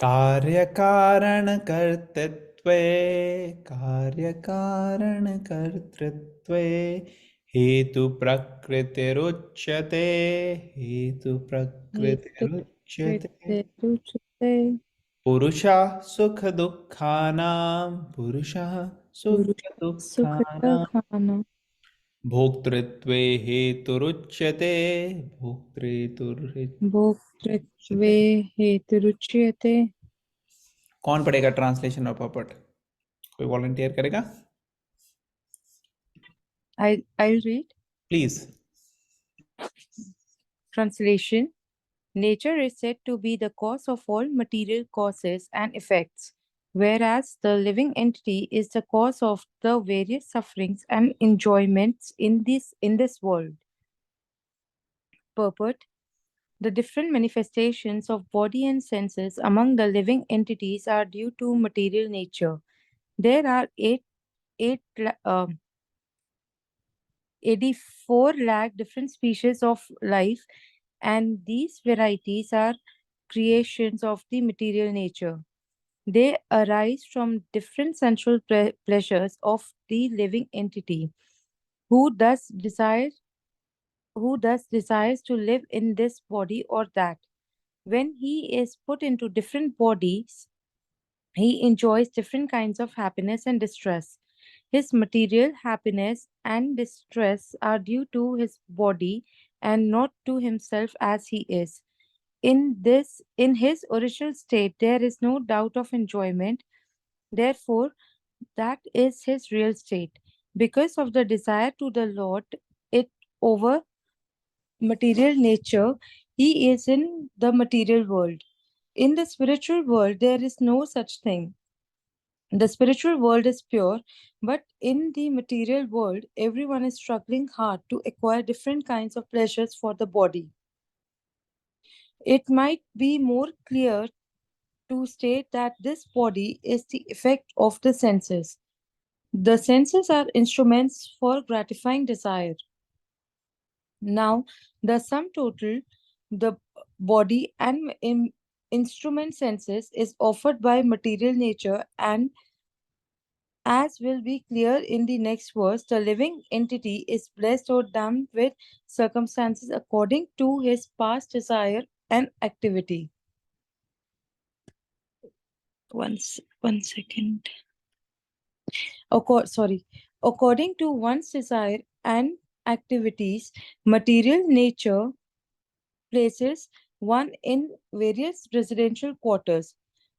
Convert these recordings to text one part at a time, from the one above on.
कार्यकारणकर्तृत्वे कार्यकारणकर्तृत्वे हेतुप्रकृतिरुच्यते हेतु हेतुप्रकृतिरुच्यते कृत्युच्यते पुरुषः सुखदुःखानां पुरुषः सुखदुःखानां सुखदुःखानां भोक्तृत्वे हेतुरुच्यते भोक्तृतुरुच्यते। भोक्तृत्वे हेतुरुच्यते। कौन पढ़ेगा ट्रांसलेशन और पॉपट? कोई वॉलंटियर करेगा I'll read. Please? Translation. Nature is said to be the cause of all material causes and effects, whereas the living entity is the cause of the various sufferings and enjoyments in this world. Purport. The different manifestations of body and senses among the living entities are due to material nature. There are 84 lakh different species of life, and these varieties are creations of the material nature. They arise from different sensual pleasures of the living entity, who thus desires to live in this body or that. When he is put into different bodies, he enjoys different kinds of happiness and distress. His material happiness and distress are due to his body and not to himself as he is. In his original state, there is no doubt of enjoyment. Therefore, that is his real state. Because of the desire to the Lord, it over material nature, he is in the material world. In the spiritual world, there is no such thing. The spiritual world is pure, but in the material world, everyone is struggling hard to acquire different kinds of pleasures for the body. It might be more clear to state that this body is the effect of the senses. The senses are instruments for gratifying desire. Now, the sum total, the body and instrument senses, is offered by material nature, and as will be clear in the next verse, the living entity is blessed or damned with circumstances according to his past desire and activity. One second. According to one's desire and activities, material nature places one in various residential quarters.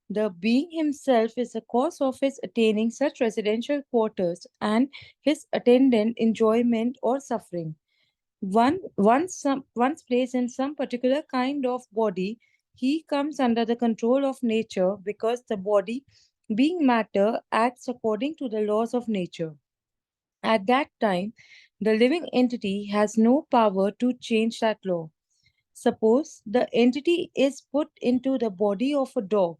The being himself is the cause of his attaining such residential quarters and his attendant enjoyment or suffering. Once placed in some particular kind of body, he comes under the control of nature because the body, being matter, acts according to the laws of nature. At that time, the living entity has no power to change that law. Suppose the entity is put into the body of a dog.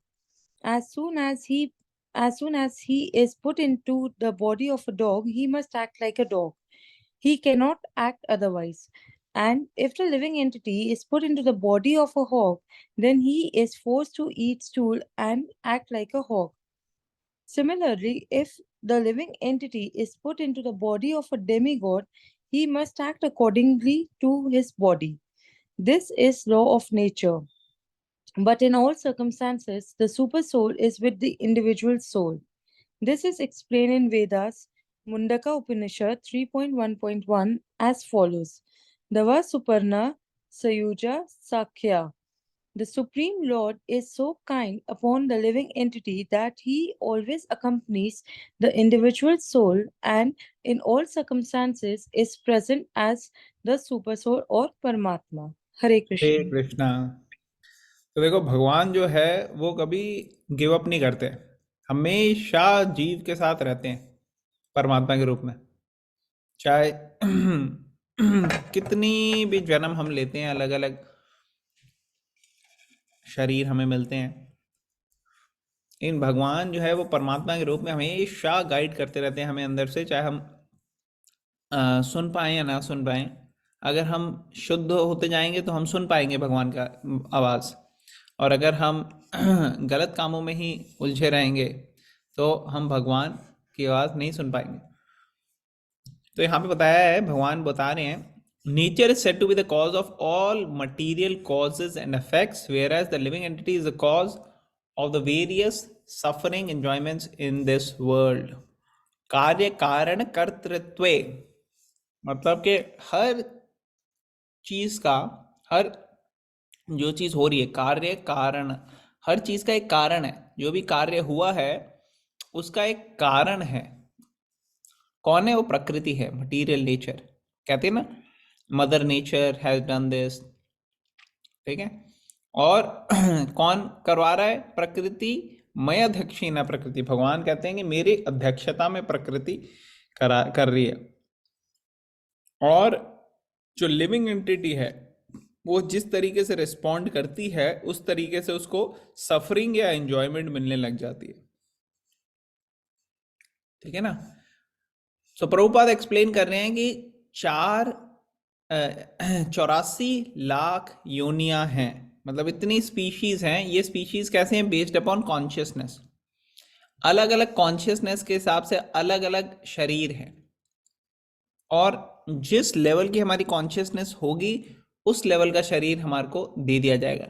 As soon as he as soon as he is put into the body of a dog, he must act like a dog. He cannot act otherwise. And if the living entity is put into the body of a hog, then he is forced to eat stool and act like a hog. Similarly, if the living entity is put into the body of a demigod, he must act accordingly to his body. This is law of nature. But in all circumstances, the super soul is with the individual soul. This is explained in Vedas, Mundaka Upanishad 3.1.1 as follows. Dava Suparna Sayuja Sakhya. The Supreme Lord is so kind upon the living entity that he always accompanies the individual soul and in all circumstances is present as the super soul or Paramatma. Hare हे Krishna. Krishna. तो देखो, भगवान जो है वो कभी give up नहीं करते, हमेशा जीव के साथ रहते हैं परमात्मा के रूप में। चाहे कितनी भी जन्म हम लेते हैं, अलग अलग शरीर हमें मिलते हैं, इन भगवान जो है वो परमात्मा के रूप में हमेशा गाइड करते रहते हैं हमें अंदर से, चाहे हम सुन पाए या ना सुन पाए। अगर हम शुद्ध होते जाएंगे तो हम सुन पाएंगे भगवान का आवाज़, और अगर हम गलत कामों में ही उलझे रहेंगे तो हम भगवान की आवाज़ नहीं सुन पाएंगे। तो यहाँ पे बताया है, भगवान बता रहे हैं, nature is said to be the cause of all material causes and effects, whereas the living entity is the cause of the various suffering enjoyments in this world. कार्य कारण कर्तृत्व, मतलब कि हर चीज का, हर जो चीज हो रही है, कार्य कारण, हर चीज का एक कारण है। जो भी कार्य हुआ है उसका एक कारण है। कौन है वो? प्रकृति है, मटीरियल नेचर। कहते हैं ना, mother nature has done this, ठीक है। और कौन करवा रहा है? प्रकृति। मैं अध्यक्षीणा प्रकृति, भगवान कहते हैं कि मेरी अध्यक्षता में प्रकृति कर रही है। और जो लिविंग एंटिटी है वो जिस तरीके से रिस्पॉन्ड करती है उस तरीके से उसको सफरिंग या एंजॉयमेंट मिलने लग जाती है, ठीक है ना। सो प्रभुपाद एक्सप्लेन कर रहे हैं कि 84 लाख योनियां हैं, मतलब इतनी स्पीशीज हैं। ये स्पीशीज कैसे हैं? Based upon consciousness. अलग अलग कॉन्शियसनेस के हिसाब से अलग अलग शरीर है, और जिस लेवल की हमारी कॉन्शियसनेस होगी उस लेवल का शरीर हमारे को दे दिया जाएगा।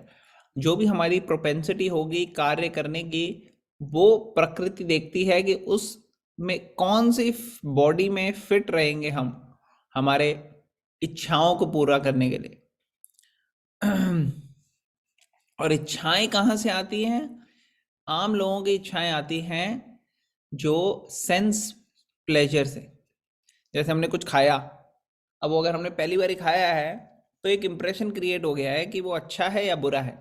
जो भी हमारी प्रोपेंसिटी होगी कार्य करने की, वो प्रकृति देखती है कि उस में कौन सी बॉडी में फिट रहेंगे हम, हमारे इच्छाओं को पूरा करने के लिए। और इच्छाएं कहाँ से आती हैं? आम लोगों की इच्छाएं आती हैं जो सेंस प्लेजर से। जैसे हमने कुछ खाया, अब वो अगर हमने पहली बार ही खाया है तो एक इम्प्रेशन क्रिएट हो गया है कि वो अच्छा है या बुरा है।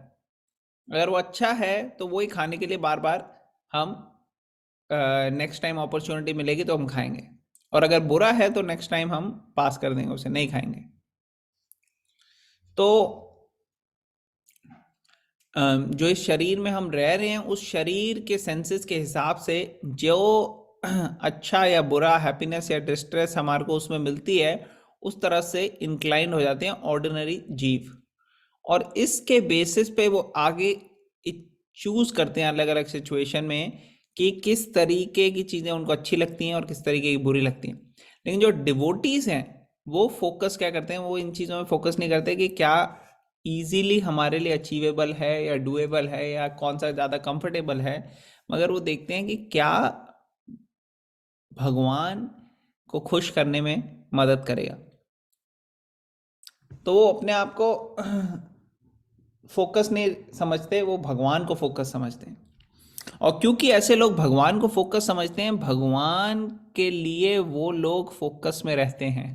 अगर वो अच्छा है तो वो ही खाने के लिए बार बार हम नेक्स्ट टाइम अपॉर्चुनिटी मिलेगी तो हम खाएंगे, और अगर बुरा है तो नेक्स्ट टाइम हम पास कर देंगे, उसे नहीं खाएंगे। तो जो इस शरीर में हम रह रहे हैं उस शरीर के सेंसेस के हिसाब से जो अच्छा या बुरा, हैप्पीनेस या डिस्ट्रेस हमारे को उसमें मिलती है, उस तरह से इंक्लाइंड हो जाते हैं ऑर्डिनरी जीव। और इसके बेसिस पे वो आगे चूज करते हैं अलग अलग सिचुएशन में कि किस तरीके की चीज़ें उनको अच्छी लगती हैं और किस तरीके की बुरी लगती हैं। लेकिन जो डिवोटीज हैं वो फोकस क्या करते हैं? वो इन चीज़ों में फोकस नहीं करते कि क्या इजीली हमारे लिए अचीवेबल है या डुएबल है या कौन सा ज़्यादा कंफर्टेबल है, मगर वो देखते हैं कि क्या भगवान को खुश करने में मदद करेगा। तो वो अपने आप को फोकस नहीं समझते, वो भगवान को फोकस समझते हैं। और क्योंकि ऐसे लोग भगवान को फोकस समझते हैं, भगवान के लिए वो लोग फोकस में रहते हैं।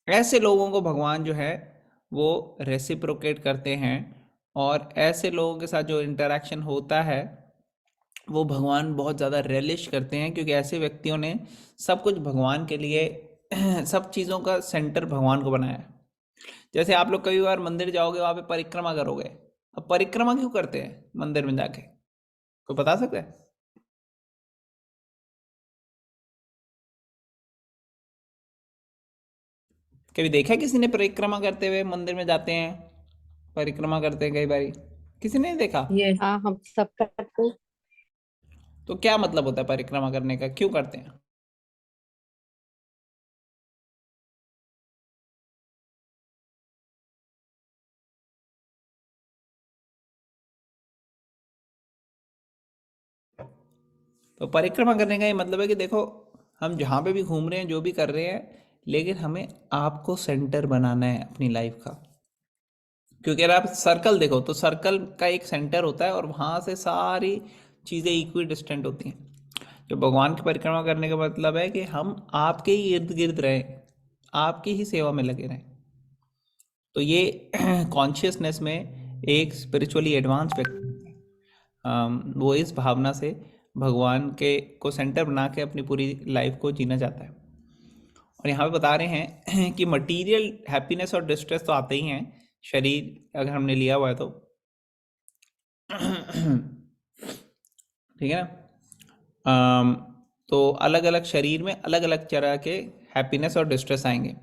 ऐसे लोगों को भगवान जो है वो रेसिप्रोकेट करते हैं, और ऐसे लोगों के साथ जो इंटरेक्शन होता है वो भगवान बहुत ज़्यादा रेलिश करते हैं, क्योंकि ऐसे व्यक्तियों ने सब कुछ भगवान के लिए सब चीज़ों का सेंटर भगवान को बनाया है। जैसे आप लोग कई बार मंदिर जाओगे, वहाँ पे परिक्रमा करोगे। अब परिक्रमा क्यों करते हैं मंदिर में जाके? कोई बता सकता है? कभी देखा है किसी ने परिक्रमा करते हुए? मंदिर में जाते हैं, परिक्रमा करते हैं कई बारी, किसी ने नहीं देखा? ये हाँ, हम सब करते हैं। तो क्या मतलब होता है परिक्रमा करने का? क्यों करते हैं? तो परिक्रमा करने का ये मतलब है कि देखो, हम जहाँ पे भी घूम रहे हैं, जो भी कर रहे हैं, लेकिन हमें आपको सेंटर बनाना है अपनी लाइफ का। क्योंकि अगर आप सर्कल देखो तो सर्कल का एक सेंटर होता है और वहाँ से सारी चीज़ें इक्वी डिस्टेंट होती हैं। जो भगवान की परिक्रमा करने का मतलब है कि हम आपके ही इर्द गिर्द रहें, आपकी ही सेवा में लगे रहें। तो ये कॉन्शियसनेस में एक स्पिरिचुअली एडवांस व्यक्ति, वो इस भावना से भगवान के को सेंटर बना के अपनी पूरी लाइफ को जीना चाहता है। और यहाँ पे बता रहे हैं कि मटेरियल हैप्पीनेस और डिस्ट्रेस तो आते ही हैं, शरीर अगर हमने लिया हुआ है तो, ठीक है ना। तो अलग अलग शरीर में अलग अलग तरह के हैप्पीनेस और डिस्ट्रेस आएंगे।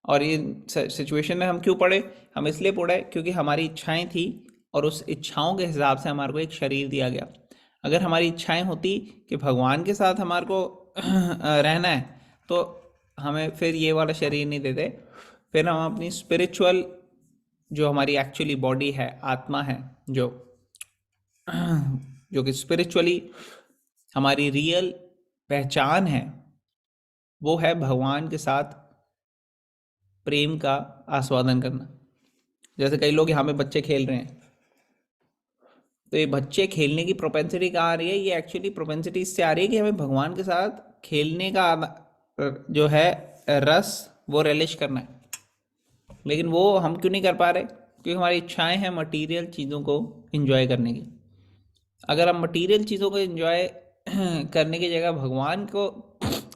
और ये सिचुएशन में हम क्यों पढ़े? हम इसलिए पढ़े क्योंकि हमारी इच्छाएं थी और उस इच्छाओं के हिसाब से हमारे को एक शरीर दिया गया। अगर हमारी इच्छाएं होती कि भगवान के साथ हमारे को रहना है, तो हमें फिर ये वाला शरीर नहीं देते, फिर हम अपनी स्पिरिचुअल जो हमारी एक्चुअली बॉडी है, आत्मा है, जो कि स्पिरिचुअली हमारी रियल पहचान है, वो है भगवान के साथ प्रेम का आस्वादन करना। जैसे कई लोग यहाँ पे बच्चे खेल रहे हैं, तो ये बच्चे खेलने की प्रोपेंसिटी कहाँ आ रही है? ये एक्चुअली प्रोपेंसिटी इससे आ रही है कि हमें भगवान के साथ खेलने का जो है रस, वो रिलिश करना है। लेकिन वो हम क्यों नहीं कर पा रहे? क्योंकि हमारी इच्छाएं हैं मटेरियल चीज़ों को एंजॉय करने की। अगर हम मटेरियल चीज़ों को एंजॉय करने की जगह भगवान को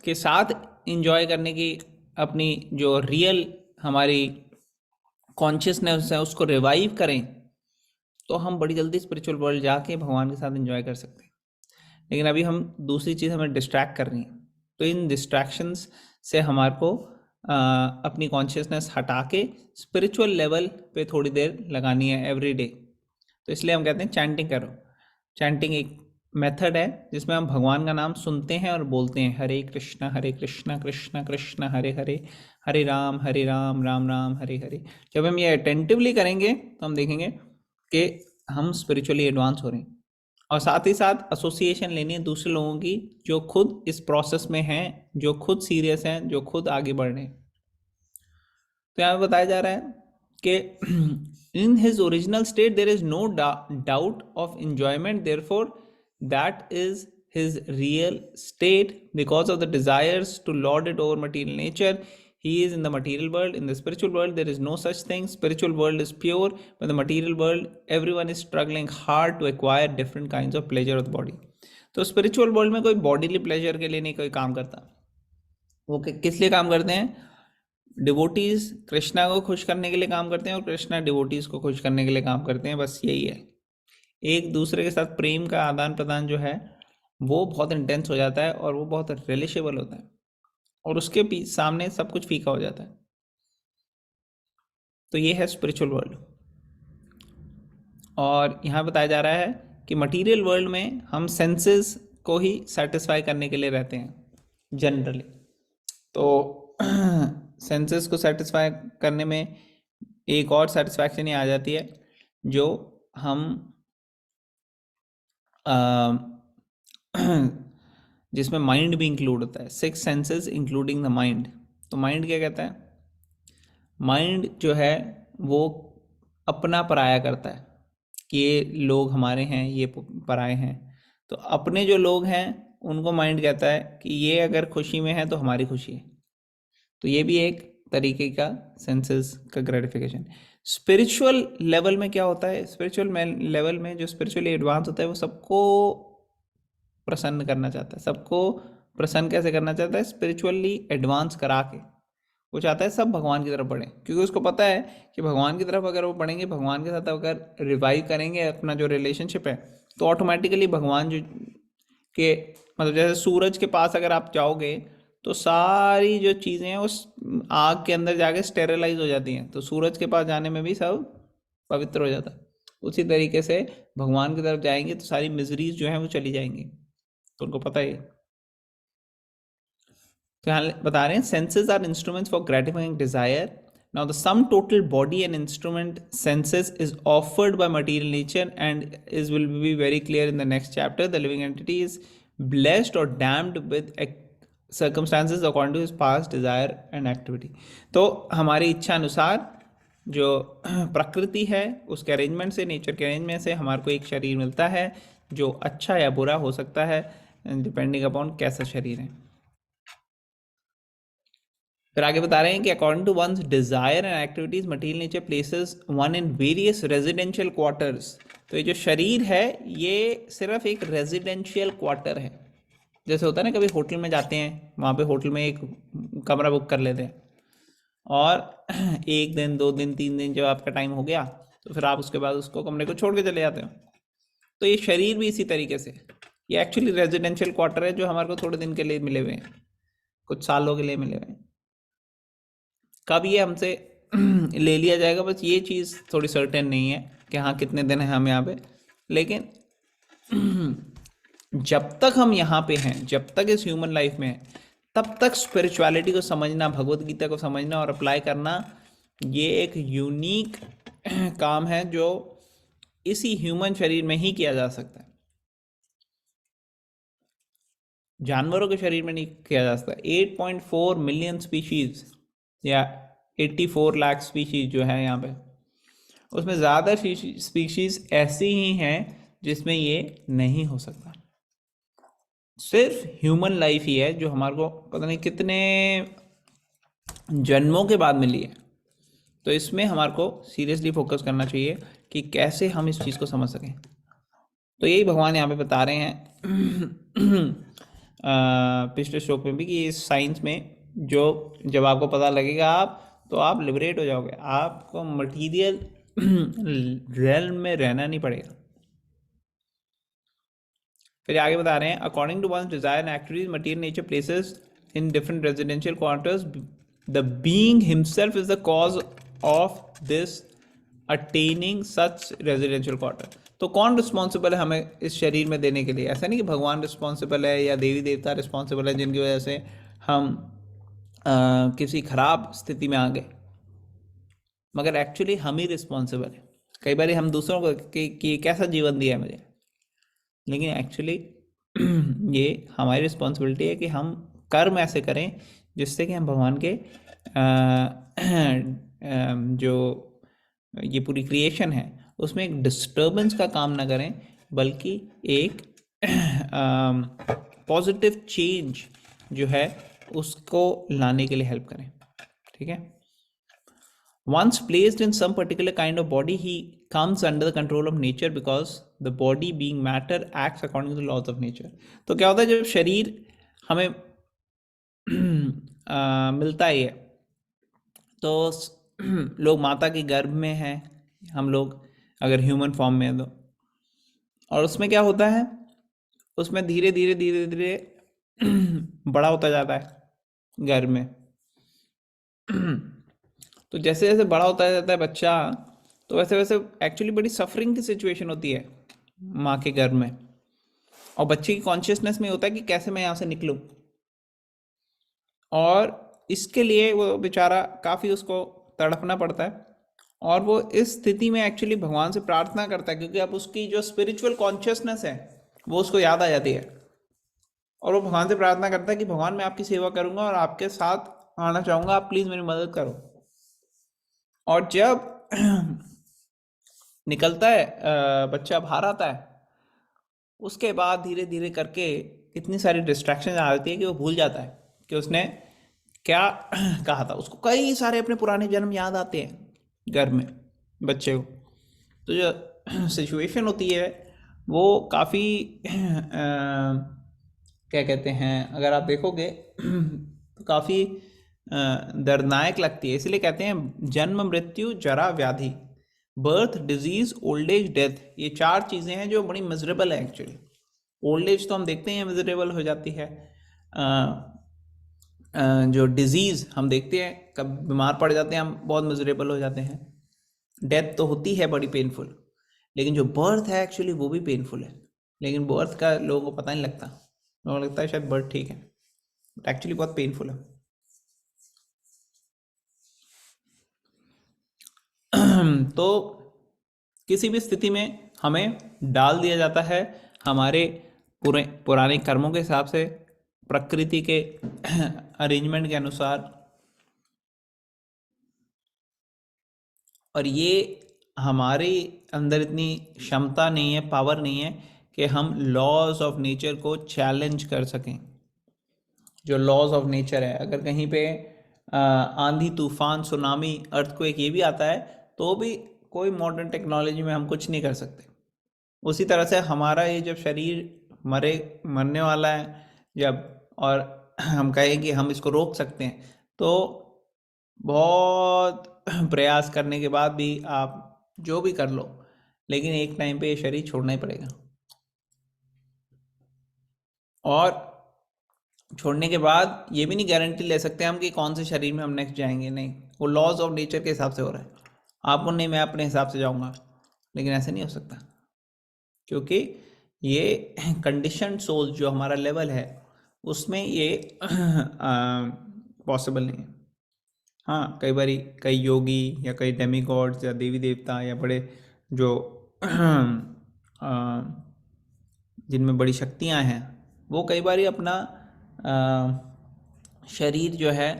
के साथ एंजॉय करने की अपनी जो रियल हमारी कॉन्शियसनेस है उसको रिवाइव करें, तो हम बड़ी जल्दी स्पिरिचुअल वर्ल्ड जाके भगवान के साथ एंजॉय कर सकते हैं। लेकिन अभी हम दूसरी चीज़ हमें डिस्ट्रैक्ट कर रही हैं, तो इन डिस्ट्रैक्शंस से हमारे को अपनी कॉन्शियसनेस हटा के स्पिरिचुअल लेवल पे थोड़ी देर लगानी है एवरी डे। तो इसलिए हम कहते हैं चैंटिंग करो। चैंटिंग एक मेथड है जिसमें हम भगवान का नाम सुनते हैं और बोलते हैं, हरे कृष्णा कृष्ण कृष्ण हरे हरे, हरे राम राम राम हरे हरे। जब हम ये अटेंटिवली करेंगे तो हम देखेंगे कि हम स्पिरिचुअली एडवांस हो रहे हैं। और साथ ही साथ एसोसिएशन लेनी है दूसरे लोगों की जो खुद इस प्रोसेस में हैं, जो खुद सीरियस हैं, जो खुद आगे बढ़ रहे हैं। तो यहाँ पे बताया जा रहा है कि in his original state there is no doubt of enjoyment, therefore that is his real state. Because of the desires to lord it over material nature, he is in the material world. In the spiritual world there is no such thing. Spiritual world is pure, but the material world everyone is struggling hard to acquire different kinds of pleasure of the body. तो spiritual world में कोई bodily pleasure के लिए नहीं कोई काम करता, वो किस लिए काम करते हैं? डिवोटीज कृष्णा को खुश करने के लिए काम करते हैं और कृष्णा डिवोटीज को खुश करने के लिए काम करते हैं, बस यही है। एक दूसरे के साथ प्रेम का आदान प्रदान जो है वो बहुत इंटेंस हो जाता है और वो बहुत रिलेशेबल होता है, और उसके सामने सब कुछ फीका हो जाता है। तो ये है स्पिरिचुअल वर्ल्ड। और यहाँ बताया जा रहा है कि मटेरियल वर्ल्ड में हम सेंसेस को ही सेटिस्फाई करने के लिए रहते हैं जनरली। तो सेंसेस को सेटिस्फाई करने में एक और सेटिस्फैक्शन ही आ जाती है जो हम जिसमें माइंड भी इंक्लूड होता है, 6 सेंसेस इंक्लूडिंग द माइंड। तो माइंड क्या कहता है? माइंड जो है वो अपना पराया करता है कि ये लोग हमारे हैं, ये पराए हैं। तो अपने जो लोग हैं उनको माइंड कहता है कि ये अगर खुशी में है तो हमारी खुशी है। तो ये भी एक तरीके का सेंसेस का ग्रेटिफिकेशन। स्पिरिचुअल लेवल में क्या होता है? स्पिरिचुअल लेवल में जो स्पिरिचुअली एडवांस होता है वो सबको प्रसन्न करना चाहता है। सबको प्रसन्न कैसे करना चाहता है? स्पिरिचुअली एडवांस करा के वो चाहता है सब भगवान की तरफ बढ़े, क्योंकि उसको पता है कि भगवान की तरफ अगर वो बढ़ेंगे, भगवान के साथ अगर रिवाइव करेंगे अपना जो रिलेशनशिप है, तो ऑटोमेटिकली भगवान जो के मतलब जैसे सूरज के पास अगर आप जाओगे तो सारी जो चीज़ें हैं उस आग के अंदर जाके स्टेरिलाइज हो जाती हैं, तो सूरज के पास जाने में भी सब पवित्र हो जाता है। उसी तरीके से भगवान की तरफ जाएंगे तो सारी मिजरीज जो हैं वो चली जाएंगी, तो उनको पता है। तो यहाँ बता रहे हैं senses are instruments for gratifying desire. Now the sum total body and instrument senses is offered by material nature and is will be very clear in the next chapter. The living entity is blessed or damned with circumstances according to his past desire and activity. तो हमारी इच्छा अनुसार जो प्रकृति है उसके arrangement से, nature के अरेंजमेंट से हमारे को एक शरीर मिलता है जो अच्छा या बुरा हो सकता है डिपेंडिंग अपॉन कैसा शरीर है। फिर आगे बता रहे हैं कि according to one's desire and activities material nature places one in various residential quarters. तो ये जो शरीर है ये सिर्फ एक रेजिडेंशियल क्वार्टर है। जैसे होता है ना, कभी होटल में जाते हैं, वहाँ पे होटल में एक कमरा बुक कर लेते हैं और 1 दिन 2 दिन 3 दिन जब आपका टाइम हो गया तो फिर आप उसके बाद उसको कमरे को छोड़ के चले जाते हो। तो ये शरीर भी इसी तरीके से, ये एक्चुअली रेजिडेंशियल क्वार्टर है जो हमारे को थोड़े दिन के लिए मिले हुए हैं, कुछ सालों के लिए मिले हुए हैं। कब ये हमसे ले लिया जाएगा, बस ये चीज़ थोड़ी सर्टेन नहीं है। कि हाँ कितने दिन हैं हम यहाँ पे, लेकिन जब तक हम यहाँ पे हैं, जब तक इस ह्यूमन लाइफ में हैं, तब तक स्पिरिचुअलिटी को समझना, भगवत गीता को समझना और अप्लाई करना, ये एक यूनिक काम है जो इसी ह्यूमन शरीर में ही किया जा सकता है, जानवरों के शरीर में नहीं किया जा सकता। 8.4 मिलियन स्पीशीज या 84 लाख स्पीशीज जो है यहाँ पे, उसमें ज़्यादा स्पीशीज ऐसी ही हैं जिसमें ये नहीं हो सकता। सिर्फ ह्यूमन लाइफ ही है जो हमारे को पता नहीं कितने जन्मों के बाद मिली है। तो इसमें हमारे को सीरियसली फोकस करना चाहिए कि कैसे हम इस चीज़ को समझ सकें। तो यही भगवान यहाँ पे बता रहे हैं पिछले श्लोक में भी कि इस साइंस में जो जब आपको पता लगेगा तो आप लिबरेट हो जाओगे, आपको मटीरियल रेल्म में रहना नहीं पड़ेगा। फिर आगे बता रहे हैं, according to one's desire and activities material nature places in different residential quarters, the being himself is the cause of this attaining such residential quarter. तो कौन रिस्पॉन्सिबल है हमें इस शरीर में देने के लिए? ऐसा नहीं कि भगवान रिस्पॉन्सिबल है या देवी देवता रिस्पॉन्सिबल है जिनकी वजह से हम किसी खराब स्थिति में आ गए, मगर एक्चुअली हम ही रिस्पॉन्सिबल है। कई बार हम दूसरों को कि कैसा जीवन दिया है मुझे, लेकिन एक्चुअली ये हमारी रिस्पॉन्सिबिलिटी है कि हम कर्म ऐसे करें जिससे कि हम भगवान के जो ये पूरी क्रिएशन है उसमें एक डिस्टर्बेंस का काम ना करें, बल्कि एक पॉजिटिव चेंज जो है उसको लाने के लिए हेल्प करें। ठीक है। Once placed in some particular kind of body, he comes under the control of nature because the body being matter acts according to the laws of nature. तो क्या होता है जब शरीर हमें मिलता ही है तो लोग माता के गर्भ में हैं, हम लोग अगर ह्यूमन फॉर्म में है तो, और उसमें क्या होता है, उसमें धीरे धीरे धीरे धीरे बड़ा होता जाता है गर्भ में। तो जैसे जैसे बड़ा होता जाता है बच्चा, तो वैसे वैसे एक्चुअली बड़ी सफरिंग की सिचुएशन होती है माँ के गर्भ में, और बच्चे की कॉन्शियसनेस में होता है कि कैसे मैं यहाँ से निकलूँ, और इसके लिए वो बेचारा काफ़ी उसको तड़पना पड़ता है, और वो इस स्थिति में एक्चुअली भगवान से प्रार्थना करता है, क्योंकि अब उसकी जो स्पिरिचुअल कॉन्शियसनेस है वो उसको याद आ जाती है, और वो भगवान से प्रार्थना करता है कि भगवान मैं आपकी सेवा करूँगा और आपके साथ आना चाहूँगा, आप प्लीज़ मेरी मदद करो। और जब निकलता है बच्चा बाहर आता है, उसके बाद धीरे धीरे करके इतनी सारी डिस्ट्रैक्शन आ जाती है कि वो भूल जाता है कि उसने क्या कहा था। उसको कई सारे अपने पुराने जन्म याद आते हैं घर में बच्चे को। तो जो सिचुएशन होती है वो काफ़ी क्या कहते हैं, अगर आप देखोगे तो काफ़ी दर्दनायक लगती है। इसलिए कहते हैं जन्म मृत्यु जरा व्याधि, birth disease old age death, ये चार चीज़ें हैं जो बड़ी मिजरेबल है एक्चुअली। ओल्ड एज तो हम देखते हैं मिजरेबल हो जाती है, जो डिजीज़ हम देखते हैं कब बीमार पड़ जाते हैं हम बहुत मिजरेबल हो जाते हैं, डेथ तो होती है बड़ी पेनफुल, लेकिन जो बर्थ है एक्चुअली वो भी पेनफुल है। लेकिन बर्थ का लोगों को पता नहीं लगता, लोगों को लगता है शायद बर्थ ठीक है, बट एक्चुअली बहुत पेनफुल है। तो किसी भी स्थिति में हमें डाल दिया जाता है हमारे पुराने कर्मों के हिसाब से, प्रकृति के अरेंजमेंट के अनुसार, और ये हमारे अंदर इतनी क्षमता नहीं है, पावर नहीं है कि हम लॉज ऑफ नेचर को चैलेंज कर सकें। जो लॉज ऑफ नेचर है, अगर कहीं पे आंधी तूफान सुनामी अर्थक्वेक ये भी आता है तो भी कोई मॉडर्न टेक्नोलॉजी में हम कुछ नहीं कर सकते। उसी तरह से हमारा ये जब शरीर मरने वाला है जब, और हम कहें कि हम इसको रोक सकते हैं, तो बहुत प्रयास करने के बाद भी आप जो भी कर लो, लेकिन एक टाइम पे ये शरीर छोड़ना ही पड़ेगा। और छोड़ने के बाद ये भी नहीं गारंटी ले सकते हम कि कौन से शरीर में हम नेक्स्ट जाएंगे, नहीं, वो लॉज ऑफ नेचर के हिसाब से हो रहा है। आपको नहीं, मैं अपने हिसाब से जाऊंगा, लेकिन ऐसे नहीं हो सकता, क्योंकि ये कंडीशन सोल जो हमारा लेवल है उसमें ये पॉसिबल नहीं है। हाँ, कई बारी कई योगी या कई डेमीगॉड्स या देवी देवता या बड़े जो अ, जिनमें बड़ी शक्तियाँ हैं, वो कई बारी अपना शरीर जो है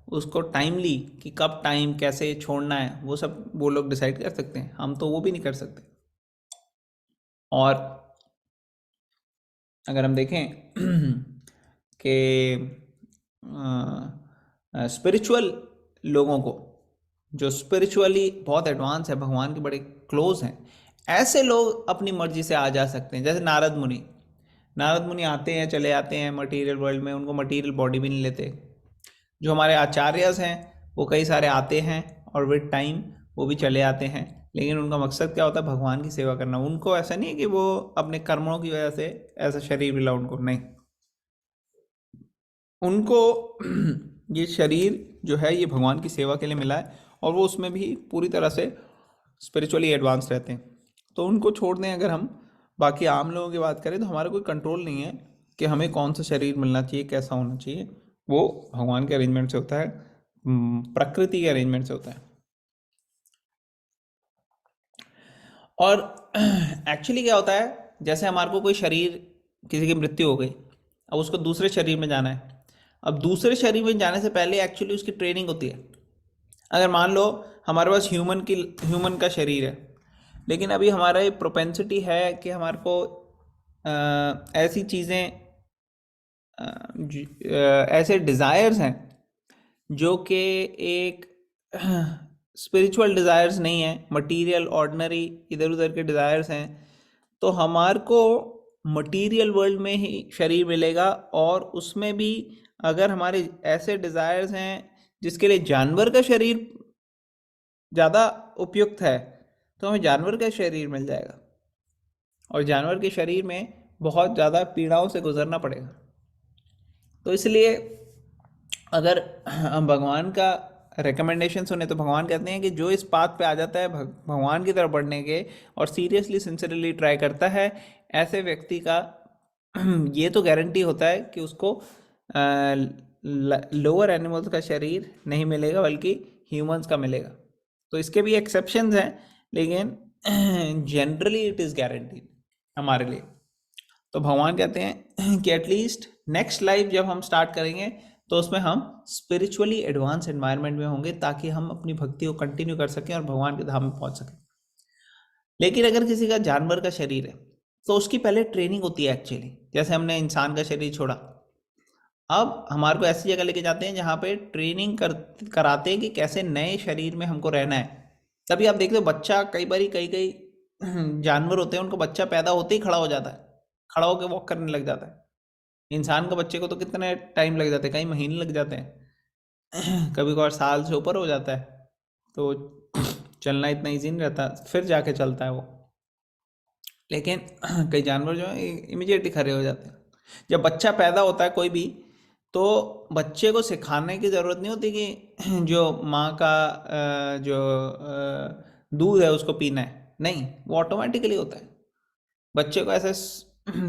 उसको टाइमली, कि कब टाइम कैसे छोड़ना है, वो सब वो लोग डिसाइड कर सकते हैं, हम तो वो भी नहीं कर सकते। और अगर हम देखें कि स्पिरिचुअल लोगों को, जो स्पिरिचुअली बहुत एडवांस है, भगवान के बड़े क्लोज हैं, ऐसे लोग अपनी मर्जी से आ जा सकते हैं। जैसे नारद मुनि, नारद मुनि आते हैं चले आते हैं मटेरियल वर्ल्ड में, उनको मटेरियल बॉडी भी नहीं लेते। जो हमारे आचार्यस हैं वो कई सारे आते हैं और विद टाइम वो भी चले आते हैं, लेकिन उनका मकसद क्या होता है? भगवान की सेवा करना। उनको ऐसा नहीं है कि वो अपने कर्मों की वजह से ऐसा शरीर मिला उनको, नहीं। उनको ये शरीर जो है ये भगवान की सेवा के लिए मिला है, और वो उसमें भी पूरी तरह से स्पिरिचुअली एडवांस रहते हैं। तो उनको छोड़ दें अगर हम, बाकी आम लोगों की बात करें तो हमारा कोई कंट्रोल नहीं है कि हमें कौन सा शरीर मिलना चाहिए, कैसा होना चाहिए। वो भगवान के अरेंजमेंट से होता है, प्रकृति के अरेंजमेंट से होता है। और एक्चुअली क्या होता है, जैसे हमारे को कोई शरीर, किसी की मृत्यु हो गई, अब उसको दूसरे शरीर में जाना है। अब दूसरे शरीर में जाने से पहले एक्चुअली उसकी ट्रेनिंग होती है। अगर मान लो हमारे पास ह्यूमन का शरीर है, लेकिन अभी हमारा ये प्रोपेंसिटी है कि हमारे को ऐसी चीज़ें, ऐसे डिज़ायर्स हैं जो कि एक स्पिरिचुअल डिज़ायर्स नहीं है, मटेरियल ऑर्डिनरी इधर उधर के डिज़ायर्स हैं। तो हमारे को मटेरियल वर्ल्ड में ही शरीर मिलेगा, और उसमें भी अगर हमारे ऐसे डिज़ायर्स हैं जिसके लिए जानवर का शरीर ज़्यादा उपयुक्त है, तो हमें जानवर का शरीर मिल जाएगा, और जानवर के शरीर में बहुत ज़्यादा पीड़ाओं से गुजरना पड़ेगा। तो इसलिए अगर हम भगवान का रिकमेंडेशन सुने तो भगवान कहते हैं कि जो इस पाथ पे आ जाता है भगवान की तरफ बढ़ने के, और सीरियसली सिंसियरली ट्राई करता है, ऐसे व्यक्ति का ये तो गारंटी होता है कि उसको लोअर एनिमल्स का शरीर नहीं मिलेगा, बल्कि ह्यूमंस का मिलेगा। तो इसके भी एक्सेप्शंस हैं, लेकिन जनरली इट इज़ गारंटीड हमारे लिए। तो भगवान कहते हैं कि एटलीस्ट नेक्स्ट लाइफ जब हम स्टार्ट करेंगे तो उसमें हम स्पिरिचुअली एडवांस एनवायरनमेंट में होंगे, ताकि हम अपनी भक्ति को कंटिन्यू कर सकें और भगवान के धाम में पहुंच सकें। लेकिन अगर किसी का जानवर का शरीर है तो उसकी पहले ट्रेनिंग होती है एक्चुअली, जैसे हमने इंसान का शरीर छोड़ा, अब हमारे को ऐसी जगह लेके जाते हैं जहाँ पे ट्रेनिंग कराते हैं कि कैसे नए शरीर में हमको रहना है। तभी आप देखते हो बच्चा, कई बारी कई कई जानवर होते हैं उनको बच्चा पैदा होते ही खड़ा हो जाता है, खड़ा होकर वॉक करने लग जाता है। इंसान के बच्चे को तो कितने टाइम लग जाते हैं, कई महीने लग जाते हैं, कभी कभार साल से ऊपर हो जाता है। तो चलना इतना ईजी नहीं रहता, फिर जाके चलता है वो। लेकिन कई जानवर जो है इमीडिएटली खड़े हो जाते हैं। जब बच्चा पैदा होता है कोई भी, तो बच्चे को सिखाने की ज़रूरत नहीं होती कि जो माँ का जो दूध है उसको पीना है, नहीं, वो ऑटोमेटिकली होता है। बच्चे को ऐसे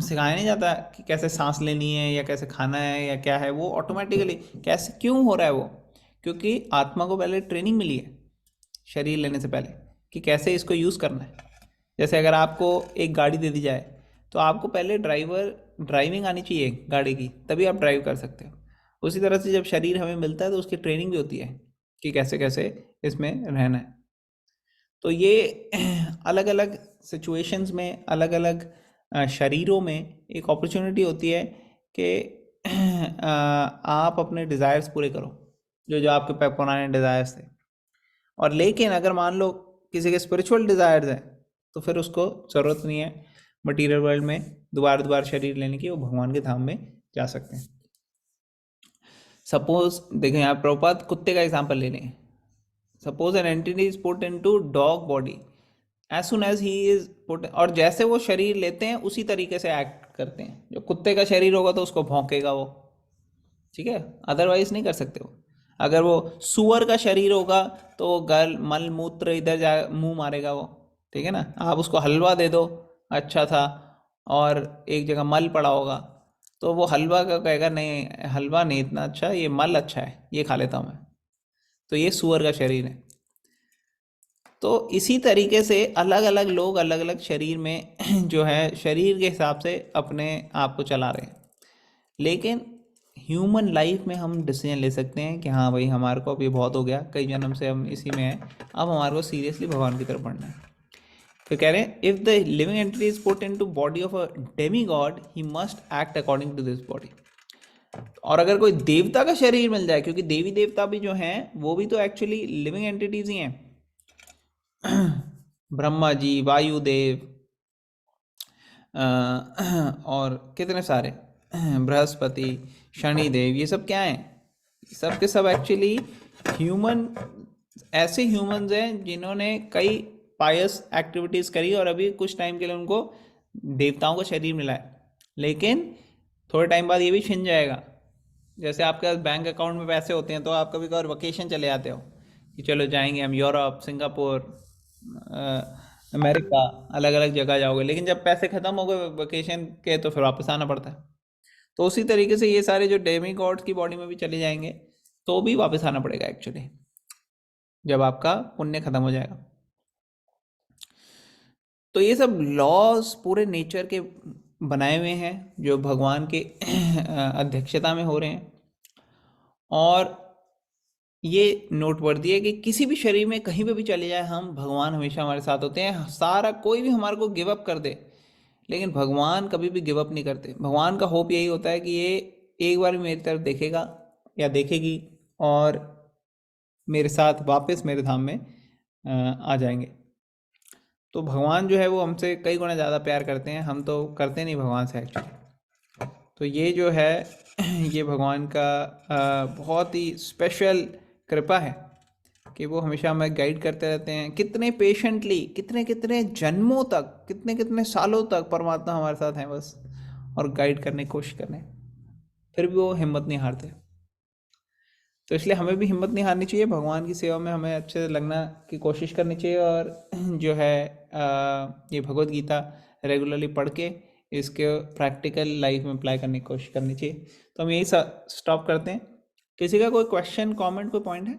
सिखाया नहीं जाता कि कैसे सांस लेनी है या कैसे खाना है या क्या है, वो ऑटोमेटिकली कैसे क्यों हो रहा है वो, क्योंकि आत्मा को पहले ट्रेनिंग मिली है शरीर लेने से पहले कि कैसे इसको यूज़ करना है। जैसे अगर आपको एक गाड़ी दे दी जाए तो आपको पहले ड्राइविंग आनी चाहिए गाड़ी की, तभी आप ड्राइव कर सकते हो। उसी तरह से जब शरीर हमें मिलता है तो उसकी ट्रेनिंग भी होती है कि कैसे कैसे इसमें रहना है। तो ये अलग अलग सिचुएशंस में, अलग अलग शरीरों में एक अपॉर्चुनिटी होती है कि आप अपने डिज़ायर्स पूरे करो, जो जो आपके पुराने डिज़ायर्स थे। और लेकिन अगर मान लो किसी के स्पिरिचुअल डिज़ायर्स हैं, तो फिर उसको ज़रूरत नहीं है मटेरियल वर्ल्ड में दोबारा दोबारा शरीर लेने की, वो भगवान के धाम में जा सकते हैं। सपोज देखें, यहाँ प्रभुपाद कुत्ते का एग्जाम्पल ले लें। Suppose an entity is put into dog body, as soon as he is put, और जैसे वो शरीर लेते हैं उसी तरीके से एक्ट करते हैं। जो कुत्ते का शरीर होगा तो उसको भौंकेगा वो, ठीक है, अदरवाइज नहीं कर सकते वो। अगर वो सुअर का शरीर होगा तो वो गल मल मूत्र इधर जा मुंह मारेगा वो, ठीक है ना। आप उसको हलवा दे दो, अच्छा था, और एक जगह मल पड़ा होगा, तो वो हलवा का कहेगा नहीं, हलवा नहीं इतना अच्छा, ये मल अच्छा है, ये खा लेता हूँ मैं। तो ये सूअर का शरीर है। तो इसी तरीके से अलग अलग लोग अलग अलग शरीर में जो है शरीर के हिसाब से अपने आप को चला रहे हैं। लेकिन ह्यूमन लाइफ में हम डिसीजन ले सकते हैं कि हाँ भाई, हमारे को अब ये बहुत हो गया, कई जन्म से हम इसी में हैं, अब हमारे को सीरियसली भगवान की तरफ बढ़ना है। तो कह रहे हैं, if the living entity is put into body of a demigod, he must act according to this body. और अगर कोई देवता का शरीर मिल जाए, क्योंकि देवी देवता भी जो हैं वो भी तो एक्चुअली लिविंग एंटिटीज ही हैं, ब्रह्मा जी, वायुदेव, और कितने सारे, बृहस्पति, शनिदेव, ये सब क्या हैं? सब के सब एक्चुअली ह्यूमन, ऐसे ह्यूमंस हैं जिन्होंने कई पायस एक्टिविटीज़ करी और अभी कुछ टाइम के लिए उनको देवताओं का शरीर मिला है। लेकिन थोड़े टाइम बाद ये भी छिन जाएगा। जैसे आपके पास बैंक अकाउंट में पैसे होते हैं तो आप कभी कभार वकेशन चले जाते हो कि चलो जाएंगे हम यूरोप, सिंगापुर, अमेरिका, अलग अलग जगह जाओगे, लेकिन जब पैसे ख़त्म हो गए वकेशन के तो फिर वापस आना पड़ता है। तो उसी तरीके से ये सारे जो डेमी गॉड्स की बॉडी में भी चले जाएंगे तो भी वापस आना पड़ेगा एक्चुअली, जब आपका पुण्य खत्म हो जाएगा। तो ये सब लॉज पूरे नेचर के बनाए हुए हैं जो भगवान के अध्यक्षता में हो रहे हैं। और ये नोटवर्दी है कि किसी भी शरीर में कहीं पे भी चले जाए हम, भगवान हमेशा हमारे साथ होते हैं। सारा कोई भी हमारे को गिव अप कर दे, लेकिन भगवान कभी भी गिव अप नहीं करते। भगवान का होप यही होता है कि ये एक बार भी मेरी तरफ देखेगा या देखेगी और मेरे साथ वापस मेरे धाम में आ जाएंगे। तो भगवान जो है वो हमसे कई गुना ज़्यादा प्यार करते हैं, हम तो करते नहीं भगवान से एक्चुअली। तो ये जो है ये भगवान का बहुत ही स्पेशल कृपा है कि वो हमेशा हमें गाइड करते रहते हैं। कितने पेशेंटली, कितने कितने जन्मों तक, कितने कितने सालों तक परमात्मा हमारे साथ हैं बस, और गाइड करने की कोशिश कर रहे हैं, फिर भी वो हिम्मत नहीं हारते। तो इसलिए हमें भी हिम्मत नहीं हारनी चाहिए, भगवान की सेवा में हमें अच्छे से लगना की कोशिश करनी चाहिए। और जो है ये भगवत गीता रेगुलरली पढ़ के इसके प्रैक्टिकल लाइफ में अप्लाई करने की कोशिश करनी चाहिए। तो हम यही स्टॉप करते हैं। किसी का कोई क्वेश्चन, कमेंट, कोई पॉइंट है?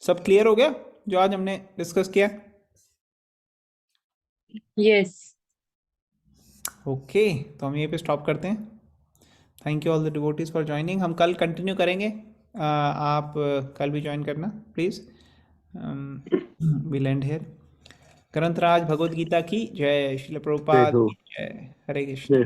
सब क्लियर हो गया जो आज हमने डिस्कस किया? Yes. ओके, तो हम यहीं पे स्टॉप करते हैं। Thank you all the devotees for joining. हम कल कंटिन्यू करेंगे, आप कल भी ज्वाइन करना प्लीज़। Will end here. ग्रंथराज भगवद गीता की जय, श्रील जय प्रभुपाद हो। की जय। हरे कृष्ण। जय